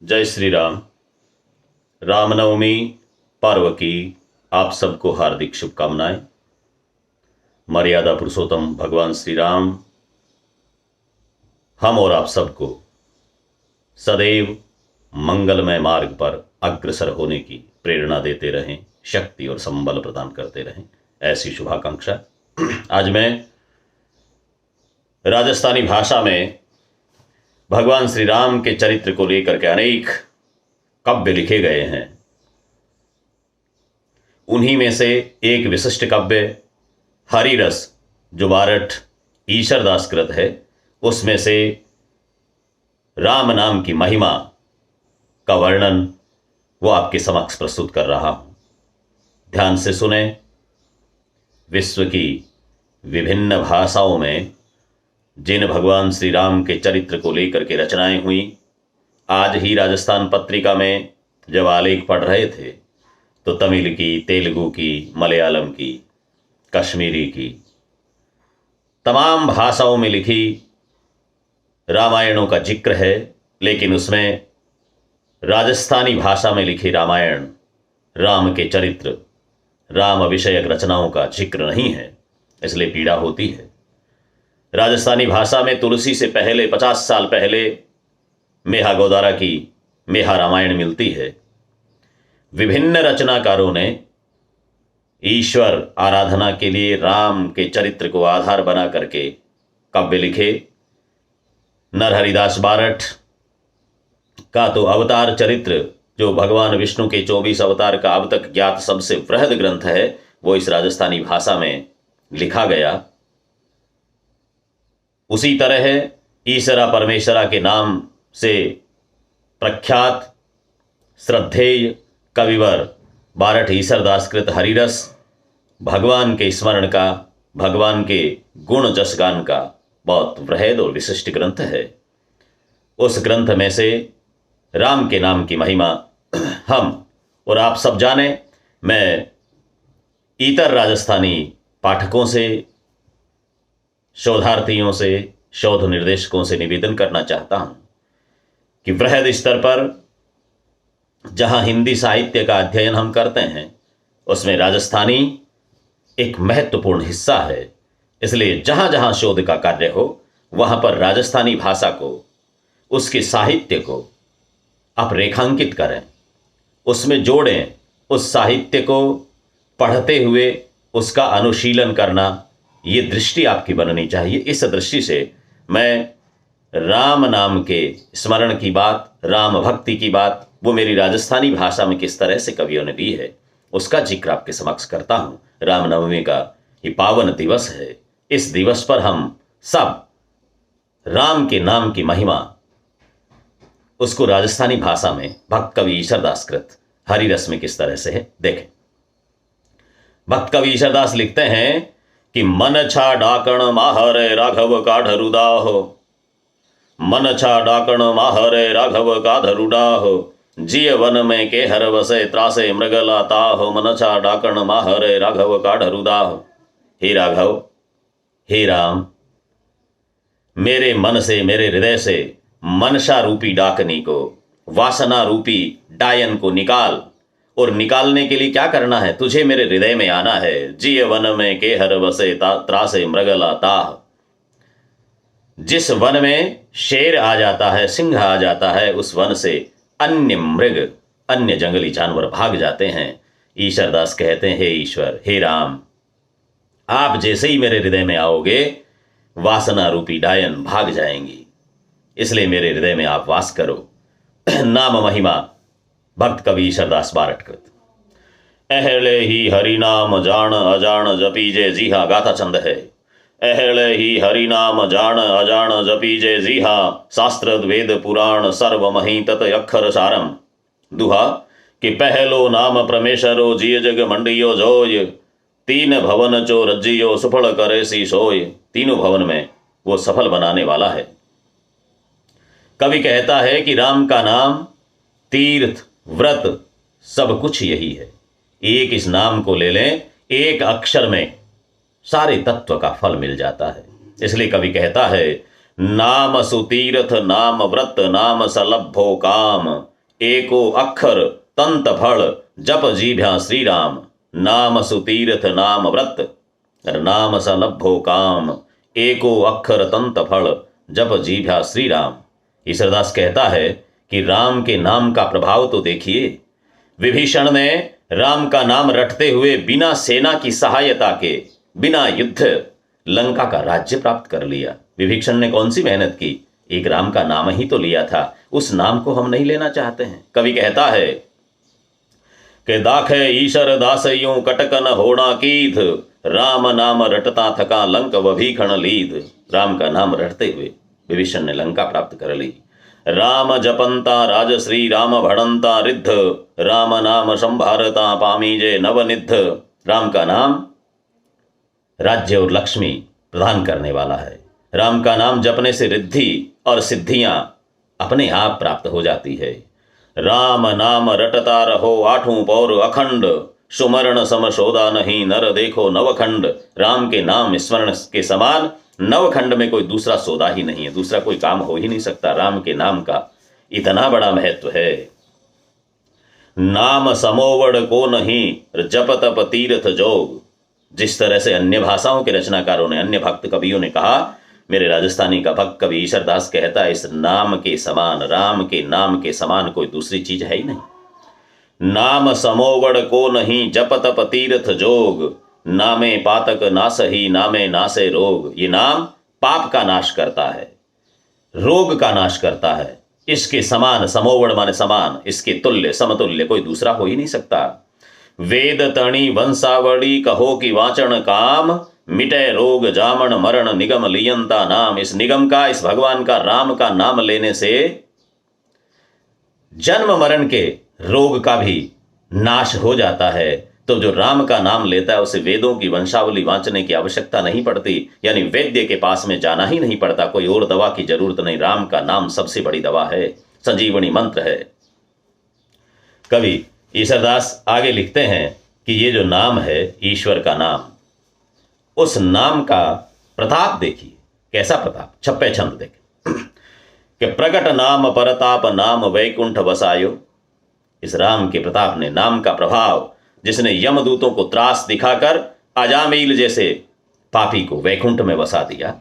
जय श्री राम। रामनवमी पर्व की आप सबको हार्दिक शुभकामनाएं। मर्यादा पुरुषोत्तम भगवान श्री राम हम और आप सबको सदैव मंगलमय मार्ग पर अग्रसर होने की प्रेरणा देते रहें, शक्ति और संबल प्रदान करते रहें, ऐसी शुभाकांक्षा। आज मैं राजस्थानी भाषा में भगवान श्री राम के चरित्र को लेकर के अनेक काव्य लिखे गए हैं। उन्हीं में से एक विशिष्ट काव्य हरिरस, जो बारठ ईशरदास कृत है, उसमें से राम नाम की महिमा का वर्णन वो आपके समक्ष प्रस्तुत कर रहा हूं। ध्यान से सुने। विश्व की विभिन्न भाषाओं में जिन भगवान श्री राम के चरित्र को लेकर के रचनाएं हुई, आज ही राजस्थान पत्रिका में जब आलेख पढ़ रहे थे तो तमिल की, तेलुगु की, मलयालम की, कश्मीरी की, तमाम भाषाओं में लिखी रामायणों का जिक्र है। लेकिन उसमें राजस्थानी भाषा में लिखी रामायण, राम के चरित्र, राम विषयक रचनाओं का जिक्र नहीं है, इसलिए पीड़ा होती है। राजस्थानी भाषा में तुलसी से पहले 50 साल पहले मेहा गोदारा की मेहा रामायण मिलती है। विभिन्न रचनाकारों ने ईश्वर आराधना के लिए राम के चरित्र को आधार बना करके काव्य लिखे। नरहरिदास बारठ का तो अवतार चरित्र, जो भगवान विष्णु के 24 अवतार का अब तक ज्ञात सबसे वृहद ग्रंथ है, वो इस राजस्थानी भाषा में लिखा गया। उसी तरह ईश्वरा परमेश्वरा के नाम से प्रख्यात श्रद्धेय कविवर बारठ ईशरदास कृत हरिरस भगवान के स्मरण का, भगवान के गुण जसगान का बहुत वृहद और विशिष्ट ग्रंथ है। उस ग्रंथ में से राम के नाम की महिमा हम और आप सब जाने। मैं इतर राजस्थानी पाठकों से, शोधार्थियों से, शोध निर्देशकों से निवेदन करना चाहता हूं कि वृहद स्तर पर जहां हिंदी साहित्य का अध्ययन हम करते हैं, उसमें राजस्थानी एक महत्वपूर्ण हिस्सा है। इसलिए जहां जहां शोध का कार्य हो, वहां पर राजस्थानी भाषा को, उसके साहित्य को आप रेखांकित करें, उसमें जोड़ें। उस साहित्य को पढ़ते हुए उसका अनुशीलन करना, ये दृष्टि आपकी बननी चाहिए। इस दृष्टि से मैं राम नाम के स्मरण की बात, राम भक्ति की बात, वो मेरी राजस्थानी भाषा में किस तरह से कवियों ने दी है, उसका जिक्र आपके समक्ष करता हूं। रामनवमी का ये पावन दिवस है। इस दिवस पर हम सब राम के नाम की महिमा, उसको राजस्थानी भाषा में भक्त कवि ईशरदास कृत हरिरस में किस तरह से है, देखें। भक्त कवि ईशरदास लिखते हैं कि मन छा डाकण माहरे राघव का ढरुदाहो, मन छा डाकण माहरे राघव का ढरुडाहो, जिय वन में के हर वसे त्रासे मृगलाता हो, मन छा डाकण माहरे राघव का ढरुदाहो। हे राघव, हे राम, मेरे मन से, मेरे हृदय से मनसा रूपी डाकनी को, वासना रूपी डायन को निकाल। और निकालने के लिए क्या करना है? तुझे मेरे हृदय में आना है। जिय वन में के हर वसे त्रासे मृगलाता। जिस वन में शेर आ जाता है, सिंह आ जाता है, उस वन से अन्य मृग, अन्य जंगली जानवर भाग जाते हैं। ईशरदास कहते हैं, हे ईश्वर, हे राम, आप जैसे ही मेरे हृदय में आओगे, वासना रूपी डायन भाग जाएंगी। इसलिए मेरे हृदय में आप वास करो। नाम महिमा भक्त कवि ईशरदास बारठ कृत। अहले ही हरि नाम जान अजान जपीजे जीहा, गाथा छंद है। अहले ही हरि नाम जान अजान जपीजे जीहा, शास्त्र वेद पुराण सर्व मही तत अक्षर सारम। दुहा कि पहलो नाम परमेश्वरो जिय जग मंडियो जोय, तीन भवन चो रज्जियो सुफल करे सी सोय। तीनों भवन में वो सफल बनाने वाला है। कवि कहता है कि राम का नाम, तीर्थ, व्रत, सब कुछ यही है। एक इस नाम को ले लें, एक अक्षर में सारे तत्व का फल मिल जाता है। इसलिए कवि कहता है, नाम सुतीर्थ नाम व्रत नाम सलभ्भो काम, एको अक्षर तंत फल जप जीभ्या श्री राम। नाम सुतीर्थ नाम व्रत नाम सलभ्भो काम, एको अक्षर तंत फल जप जीभ्या श्री राम। ईश्वरदास कहता है कि राम के नाम का प्रभाव तो देखिए। विभीषण ने राम का नाम रटते हुए बिना सेना की सहायता के, बिना युद्ध लंका का राज्य प्राप्त कर लिया। विभीषण ने कौन सी मेहनत की, एक राम का नाम ही तो लिया था। उस नाम को हम नहीं लेना चाहते हैं। कवि कहता है कि दाखे ईशर दासयों कटकन होना कीध, राम नाम रटता थका लंक वभीषण लीध। राम का नाम रटते हुए विभीषण ने लंका प्राप्त कर ली। राम जपंता राजश्री राम भड़ंता रिद्ध, राम नाम संभारता पामीजे नवनिद्ध। राम का नाम राज्य और लक्ष्मी प्रदान करने वाला है। राम का नाम जपने से रिद्धि और सिद्धियां अपने आप प्राप्त हो जाती है। राम नाम रटता रहो आठों पौर अखंड, सुमरण सम सौदा नहीं नर देखो नवखंड। राम के नाम स्मरण के समान नवखंड में कोई दूसरा सौदा ही नहीं है, दूसरा कोई काम हो ही नहीं सकता। राम के नाम का इतना बड़ा महत्व है। नाम समोवड़ को नहीं जप तप तीर्थ जोग। जिस तरह से अन्य भाषाओं के रचनाकारों ने, अन्य भक्त कवियों ने कहा, मेरे राजस्थानी का भक्त कवि ईश्वरदास कहता है, इस नाम के समान, राम के नाम के समान कोई दूसरी चीज है ही नहीं। नाम समोवड़ को नहीं जप तप तीर्थ जोग, नामे पातक नासही नामे नासे रोग। ये नाम पाप का नाश करता है, रोग का नाश करता है। इसके समान, समोवड़ माने समान, इसके तुल्य समतुल्य कोई दूसरा हो ही नहीं सकता। वेद तणी वंशावड़ी कहो कि वाचन काम, मिटे रोग जामन मरण निगम लियंता नाम। इस निगम का, इस भगवान का, राम का नाम लेने से जन्म मरण के रोग का भी नाश हो जाता है। तो जो राम का नाम लेता है उसे वेदों की वंशावली वांचने की आवश्यकता नहीं पड़ती, यानी वैद्य के पास में जाना ही नहीं पड़ता, कोई और दवा की जरूरत नहीं। राम का नाम सबसे बड़ी दवा है, संजीवनी मंत्र है। कवि ईश्वरदास आगे लिखते हैं कि ये जो नाम है ईश्वर का नाम, उस नाम का प्रताप देखिए। कैसा प्रताप, छप्पे छंद देखें कि प्रकट नाम परताप नाम वैकुंठ बसायो। इस राम के प्रताप ने, नाम का प्रभाव, जिसने यमदूतों को त्रास दिखाकर अजामील जैसे पापी को वैकुंठ में बसा दिया,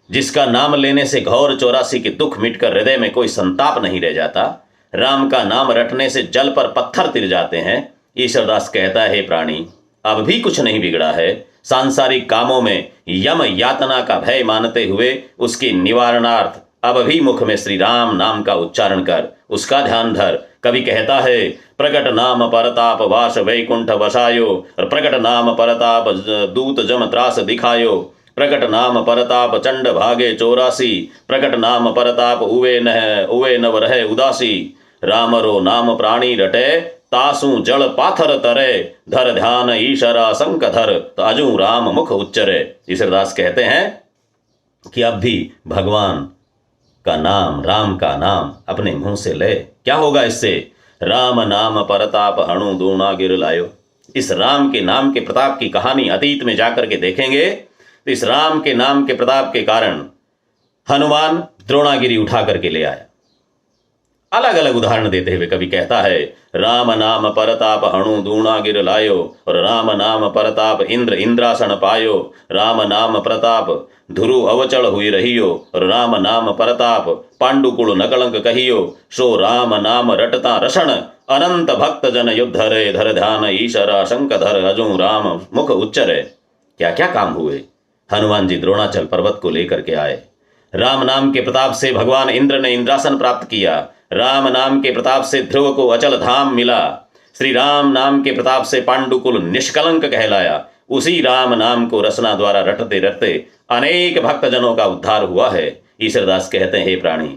जिसका नाम लेने से घोर 84 के दुख मिटकर हृदय में कोई संताप नहीं रह जाता, राम का नाम रटने से जल पर पत्थर तिर जाते हैं। ईश्वरदास कहता है, प्राणी अब भी कुछ नहीं बिगड़ा है। सांसारिक कामों में यम यातना का भय मानते हुए उसके निवारणार्थ अब भी मुख में श्री राम नाम का उच्चारण कर, उसका ध्यान धर। कवि कहता है, प्रकट नाम परताप वास वैकुंठ बसायो, और प्रकट नाम परताप दूत जम त्रास दिखायो। प्रकट नाम परताप चंड भागे 84, प्रकट नाम परताप उवे नव रहे उदासी। रामरो नाम प्राणी रटे तासु जल पाथर तरे, धर ध्यान ईशरा संक धर ताजू राम मुख उच्चरे। ईश्वरदास कहते हैं कि अब भी भगवान का नाम, राम का नाम अपने मुंह से ले। क्या होगा इससे? राम नाम परताप हणु दूना गिर लायो। इस राम के नाम के प्रताप की कहानी अतीत में जाकर के देखेंगे तो इस राम के नाम के प्रताप के कारण हनुमान द्रोणागिरी उठा करके ले आया। अलग अलग उदाहरण देते हुए कवि कहता है, राम नाम परताप हणु दूना गिर लायो, और राम नाम परताप इंद्र इंद्रासन पायो। राम नाम प्रताप धुरु अवचल हुई रहियो, और राम नाम परताप पांडुकुल नकलंक कहियो। सो राम नाम रटता रसण अनंत भक्त जन युद्ध रे, धर ध्यान ईशरा शंक धर अजू राम मुख उच्चरे। क्या क्या काम हुए। हनुमान जी द्रोणाचल पर्वत को लेकर के आए। राम नाम के प्रताप से भगवान इंद्र ने इंद्रासन प्राप्त किया। राम नाम के प्रताप से ध्रुव को अचल धाम मिला। श्री राम नाम के प्रताप से पांडुकुल निष्कलंक कहलाया। उसी राम नाम को रसना द्वारा रटते रटते अनेक भक्तजनों का उद्धार हुआ है। ईश्वरदास कहते हैं, हे प्राणी,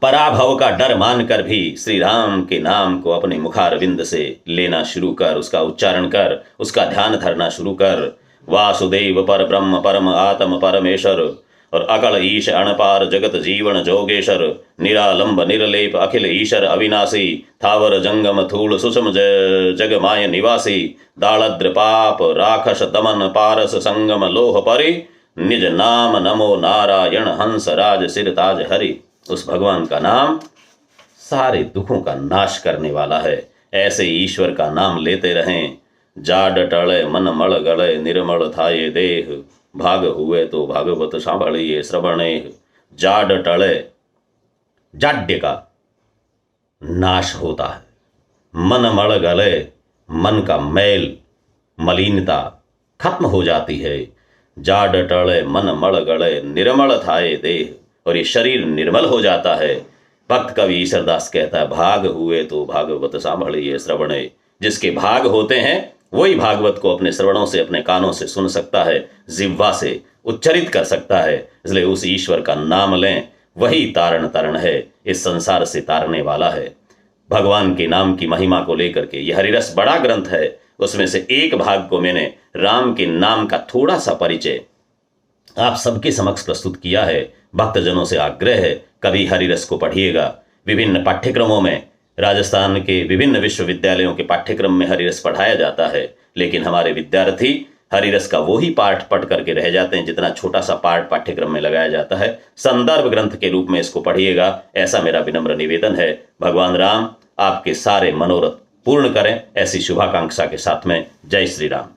पराभव का डर मानकर भी श्री राम के नाम को अपने मुखारविंद से लेना शुरू कर, उसका उच्चारण कर, उसका ध्यान धरना शुरू कर। वासुदेव पर ब्रह्म परम आत्म परमेश्वर, और अकल ईश अणपार जगत जीवन जोगेश्वर। निरालंब निर्लेप अखिल ईश्वर अविनाशी, थावर जंगम थूल सुषम जग माय निवासी। दालद्र पाप राखस दमन पारस संगम लोह परि, निज नाम नमो नारायण हंस राज सिर ताज हरि। उस भगवान का नाम सारे दुखों का नाश करने वाला है। ऐसे ईश्वर का नाम लेते रहें। जाड टले मन मल गले निर्मल थाये देह, भाग हुए तो भागवत सांभळिए श्रवणे। जाड टले, जाड्य का नाश होता है। मन मल गले, मन का मैल मलिनता खत्म हो जाती है। जाड टले मन मल गले निर्मल थाये देह, और ये शरीर निर्मल हो जाता है। भक्त कवि ईश्वरदास कहता है, भाग हुए तो भागवत सांभळिए श्रवणे। जिसके भाग होते हैं वही भागवत को अपने श्रवणों से, अपने कानों से सुन सकता है, जिह्वा से उच्चरित कर सकता है। इसलिए उस ईश्वर का नाम लें, वही तारण तरण है, इस संसार से तारने वाला है। भगवान के नाम की महिमा को लेकर के यह हरिरस बड़ा ग्रंथ है। उसमें से एक भाग को मैंने राम के नाम का थोड़ा सा परिचय आप सबके समक्ष प्रस्तुत किया है। भक्तजनों से आग्रह है, कभी हरिरस को पढ़िएगा। विभिन्न पाठ्यक्रमों में, राजस्थान के विभिन्न विश्वविद्यालयों के पाठ्यक्रम में हरिरस पढ़ाया जाता है, लेकिन हमारे विद्यार्थी हरिरस का वही पाठ पढ़ करके रह जाते हैं जितना छोटा सा पाठ पाठ्यक्रम में लगाया जाता है। संदर्भ ग्रंथ के रूप में इसको पढ़िएगा, ऐसा मेरा विनम्र निवेदन है। भगवान राम आपके सारे मनोरथ पूर्ण करें, ऐसी शुभाकांक्षा के साथ में जय श्री राम।